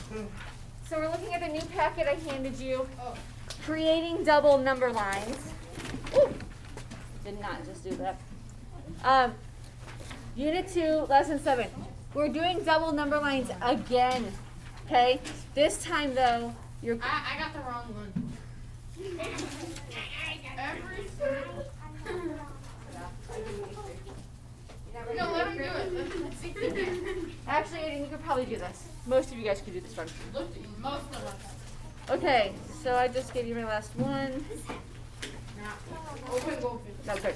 So we're looking at the new packet I handed you. Oh. Creating double number lines. Ooh, did not just do that. Unit 2, lesson 7. We're doing double number lines again. Okay? This time though, I got the wrong one. No, let him do it. Let's see. Actually, Aiden, you could probably do this. Most of you guys could do this one. Most of us. Okay, so I just gave you my last one. Now, open goldfish. That's good.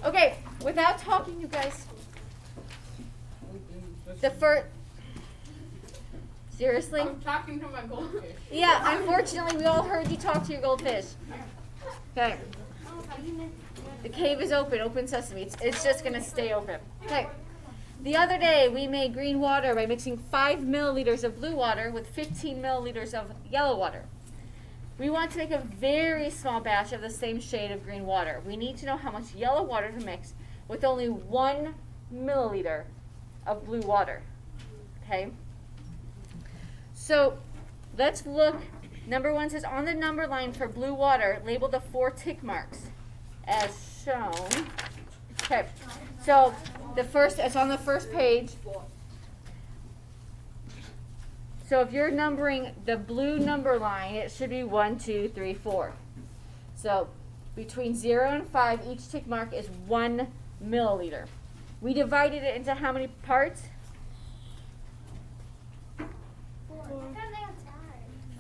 Okay, without talking, you guys. The first. Seriously? I'm talking to my goldfish. Yeah, unfortunately, we all heard you talk to your goldfish. Okay. The cave is open. Open sesame. It's just going to stay open. Okay. The other day, we made green water by mixing 5 milliliters of blue water with 15 milliliters of yellow water. We want to make a very small batch of the same shade of green water. We need to know how much yellow water to mix with only 1 milliliter of blue water. Okay? So, let's look. Number 1 says, on the number line for blue water, label the 4 tick marks as shown. Okay, so it's on the first page. So if you're numbering the blue number line, it should be 1, 2, 3, 4. So between 0 and 5, each tick mark is 1 milliliter. We divided it into how many parts?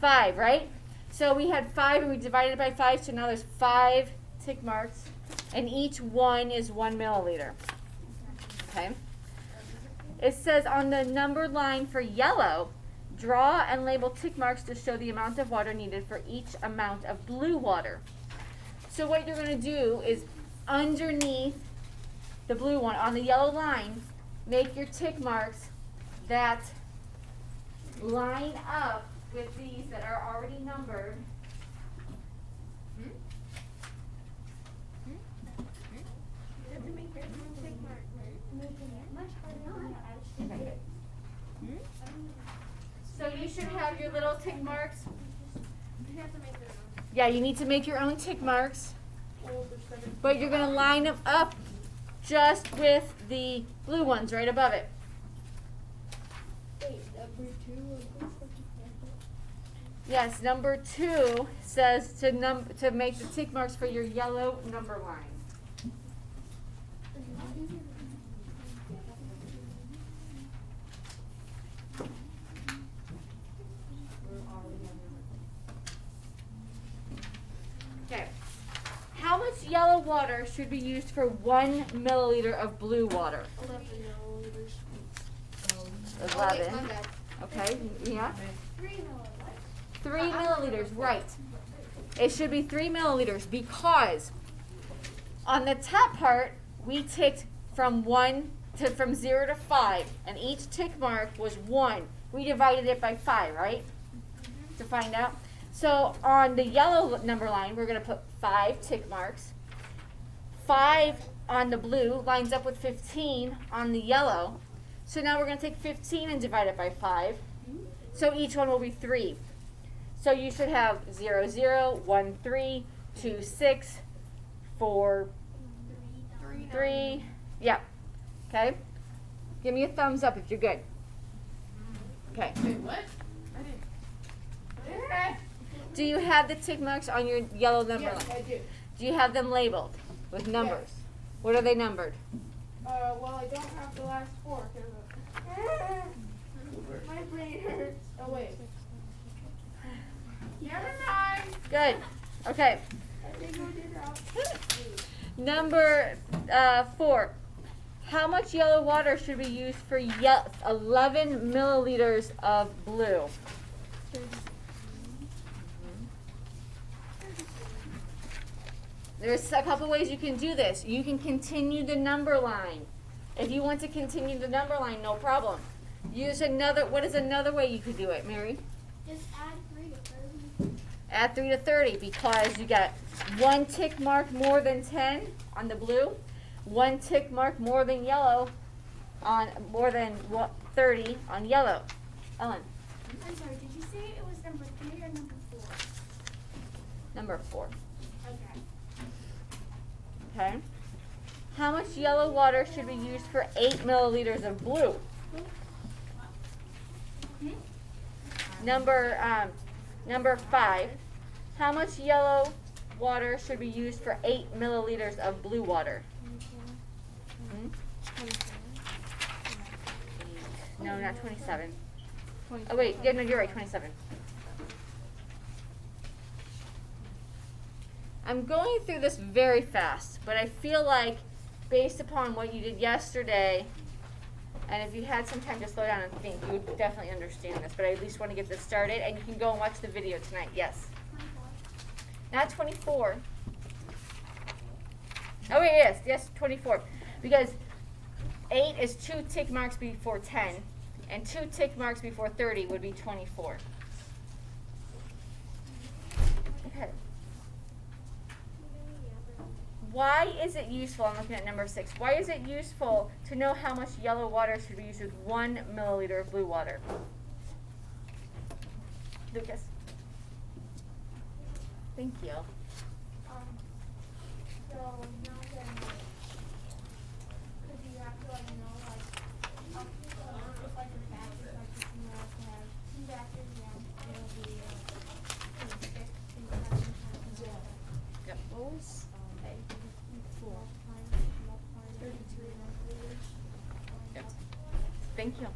5, right? So we had 5 and we divided it by 5, so now there's 5 tick marks, and each one is 1 milliliter. Okay? It says on the numbered line for yellow, draw and label tick marks to show the amount of water needed for each amount of blue water. So what you're going to do is underneath the blue one, on the yellow line, make your tick marks that line up with these that are already numbered. So you should have your little tick marks. Yeah, you need to make your own tick marks. But you're going to line them up just with the blue ones right above it. Yes, number 2 says to make the tick marks for your yellow number line. Okay. How much yellow water should be used for 1 milliliter of blue water? 11 milliliters. 11. Okay, yeah? 3 milliliters, right. It should be 3 milliliters because on the top part, we ticked from 0 to 5, and each tick mark was 1. We divided it by 5, right? To find out. So on the yellow number line, we're going to put 5 tick marks. 5 on the blue lines up with 15 on the yellow. So now we're going to take 15 and divide it by 5. So each one will be 3. So you should have 0, 0, 1, 3, 2, 6, 4, 3. Yeah. Okay? Give me a thumbs up if you're good. Okay. Wait, what? I didn't. Do you have the tick marks on your yellow number line? Yes, I do. Do you have them labeled with numbers? Yes. What are they numbered? Well, I don't have the last 4. My brain hurts. Oh, wait. Never mind. Good. Okay. I think we did wrong. Number 4. How much yellow water should be used for 11 milliliters of blue? There's a couple ways you can do this. You can continue the number line. If you want to continue the number line, no problem. Use another, what is another way you could do it, Mary? Just add 3 to 30. Add 3 to 30 because you got 1 tick mark more than 10 on the blue, 1 tick mark more than yellow on more than 30 on yellow. Ellen. I'm sorry, did you say it was number 3 or number 4? Number 4. Okay. Okay. How much yellow water should be used for 8 milliliters of blue? Number 5. How much yellow water should be used for 8 milliliters of blue water? Hmm? No, not 27. Oh wait, yeah, no, you're right, 27. I'm going through this very fast, but I feel like based upon what you did yesterday, and if you had some time to slow down and think, you would definitely understand this, but I at least want to get this started, and you can go and watch the video tonight, yes. 24. Not 24. Oh, wait, yes, 24. Because 8 is 2 tick marks before 10, and 2 tick marks before 30 would be 24. Okay. Why is it useful, I'm looking at number 6, why is it useful to know how much yellow water should be used with 1 milliliter of blue water? Lucas? Thank you. So now then, could you have to let me know, like, just like the batches, like if you have to have 2 batches, yeah, it'll be 6 and 7 times. Yep. What was 4 times 32 milliliters? Yep. Thank you.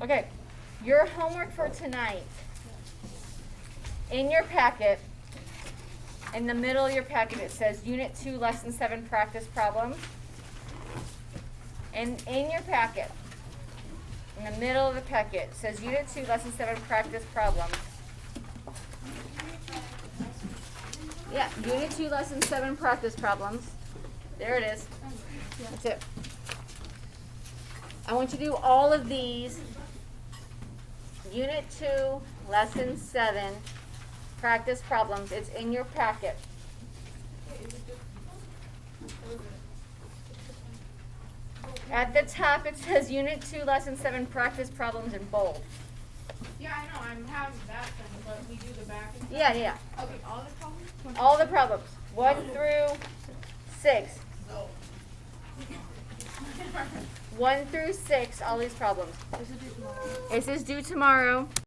Okay, your homework for tonight, in your packet, in the middle of your packet, it says Unit 2, Lesson 7 Practice Problems. And in your packet, in the middle of the packet, it says Unit 2, Lesson 7 Practice Problems. Yeah, Unit 2, Lesson 7 Practice Problems. There it is. That's it. I want you to do all of these. Unit 2, Lesson 7 Practice Problems. It's in your packet. At the top it says Unit 2, Lesson 7 Practice Problems in bold. Yeah, I know, I'm having that thing, but we do the back and stuff. Yeah. Okay, all the problems? All the problems. 1 through 6. 1 through 6, all these problems. This is due tomorrow.